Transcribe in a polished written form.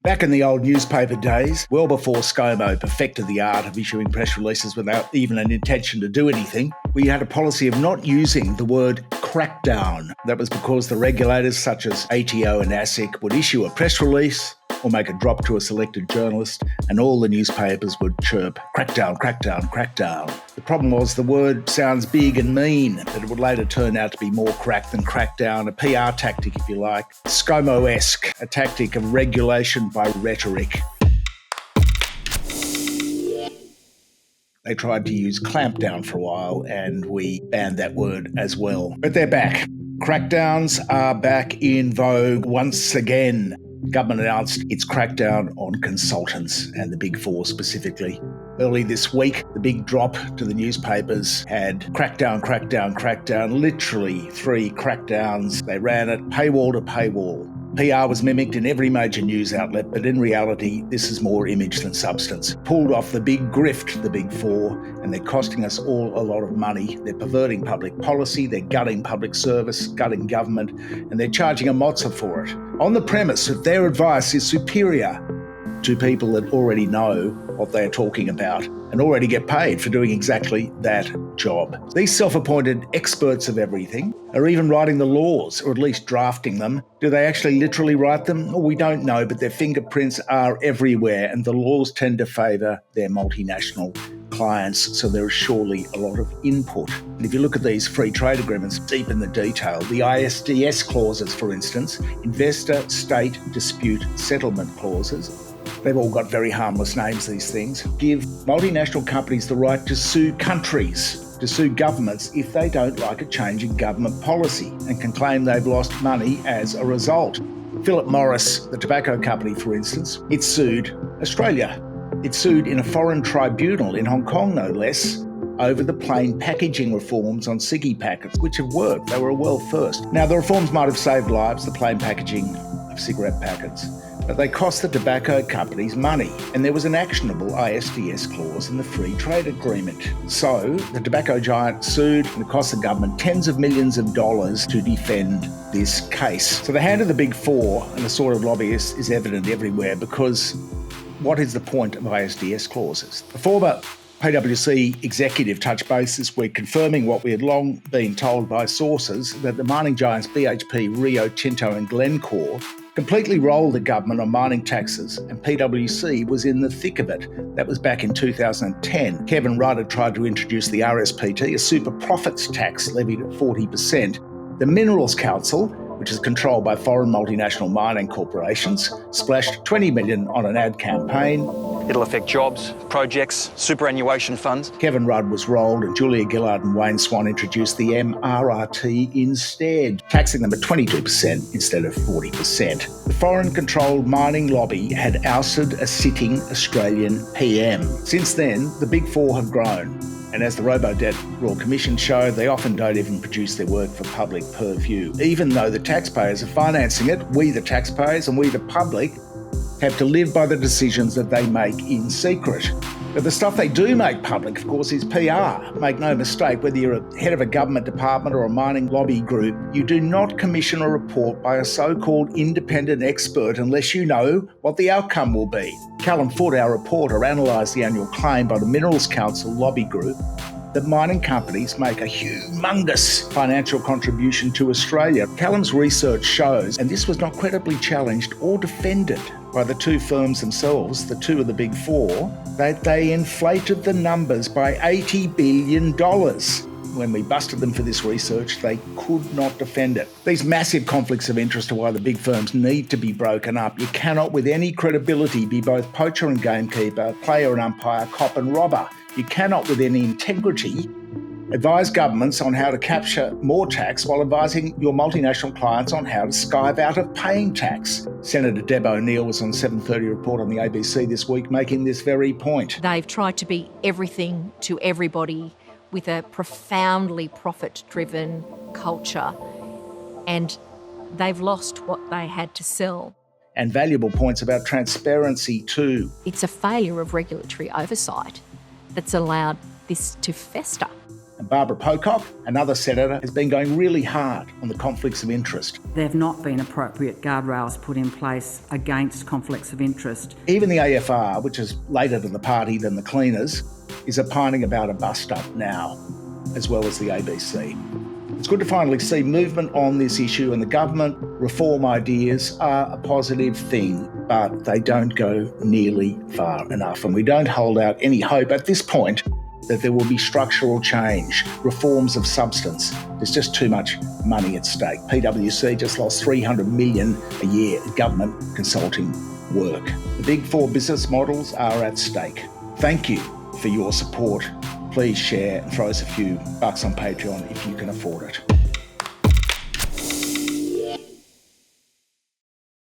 Back in the old newspaper days, well before ScoMo perfected the art of issuing press releases without even an intention to do anything, we had a policy of not using the word crackdown. That was because the regulators such as ATO and ASIC would issue a press release or make a drop to a selected journalist, and all the newspapers would chirp, crackdown, crackdown, crackdown. The problem was the word sounds big and mean, but it would later turn out to be more crack than crackdown, a PR tactic if you like, ScoMo-esque, a tactic of regulation by rhetoric. They tried to use clampdown for a while, and we banned that word as well. But they're back. Crackdowns are back in vogue once again. The government announced its crackdown on consultants and the Big Four specifically. Early this week, the big drop to the newspapers had crackdown, crackdown, crackdown, literally 3 crackdowns. They ran it paywall to paywall. PR was mimicked in every major news outlet, but in reality, this is more image than substance. Pulled off the big grift, the Big Four, and they're costing us all a lot of money. They're perverting public policy, they're gutting public service, gutting government, and they're charging a mozza for it, on the premise that their advice is superior to people that already know what they're talking about and already get paid for doing exactly that job. These self-appointed experts of everything are even writing the laws, or at least drafting them. Do they actually literally write them? Well, we don't know, but their fingerprints are everywhere, and the laws tend to favour their multinational clients, so there is surely a lot of input. And if you look at these free trade agreements deep in the detail, the ISDS clauses, for instance, investor state dispute settlement clauses, they've all got very harmless names, these things, give multinational companies the right to sue countries, to sue governments if they don't like a change in government policy and can claim they've lost money as a result. Philip Morris, the tobacco company, for instance, it sued Australia. It sued in a foreign tribunal in Hong Kong, no less, over the plain packaging reforms on ciggy packets, which have worked. They were a world first. Now, the reforms might have saved lives, the plain packaging of cigarette packets, but they cost the tobacco companies money, and there was an actionable ISDS clause in the free trade agreement. So the tobacco giant sued, and it cost the government tens of millions of dollars to defend this case. So the hand of the Big Four and the sort of lobbyists is evident everywhere, because what is the point of ISDS clauses? The former PwC executive touched base this week, confirming what we had long been told by sources, that the mining giants BHP, Rio Tinto and Glencore completely rolled the government on mining taxes, and PwC was in the thick of it. That was back in 2010. Kevin Rudd had tried to introduce the RSPT, a super profits tax levied at 40%. The Minerals Council, which is controlled by foreign multinational mining corporations, splashed $20 million on an ad campaign. It'll affect jobs, projects, superannuation funds. Kevin Rudd was rolled, and Julia Gillard and Wayne Swan introduced the MRRT instead, taxing them at 22% instead of 40%. The foreign-controlled mining lobby had ousted a sitting Australian PM. Since then, the Big Four have grown. And as the Robo-Debt Royal Commission showed, they often don't even produce their work for public purview. Even though the taxpayers are financing it, we the taxpayers and we the public have to live by the decisions that they make in secret. But the stuff they do make public, of course, is PR. Make no mistake, whether you're a head of a government department or a mining lobby group, you do not commission a report by a so-called independent expert unless you know what the outcome will be. Callum Foote, our reporter, analysed the annual claim by the Minerals Council lobby group that mining companies make a humongous financial contribution to Australia. Callum's research shows, and this was not credibly challenged or defended by the two firms themselves, the two of the Big Four, that they inflated the numbers by $80 billion. When we busted them for this research, they could not defend it. These massive conflicts of interest are why the big firms need to be broken up. You cannot, with any credibility, be both poacher and gamekeeper, player and umpire, cop and robber. You cannot, with any integrity, advise governments on how to capture more tax while advising your multinational clients on how to skive out of paying tax. Senator Deb O'Neill was on 7:30 Report on the ABC this week making this very point. They've tried to be everything to everybody with a profoundly profit-driven culture, and they've lost what they had to sell. And valuable points about transparency too. It's a failure of regulatory oversight that's allowed this to fester. And Barbara Pocock, another senator, has been going really hard on the conflicts of interest. There have not been appropriate guardrails put in place against conflicts of interest. Even the AFR, which is later to the party than the Cleaners, is opining about a bust-up now, as well as the ABC. It's good to finally see movement on this issue, and the government reform ideas are a positive thing, but they don't go nearly far enough. And we don't hold out any hope at this point that there will be structural change, reforms of substance. There's just too much money at stake. PwC just lost $300 million a year in government consulting work. The big four business models are at stake. Thank you for your support. Please share and throw us a few bucks on Patreon if you can afford it.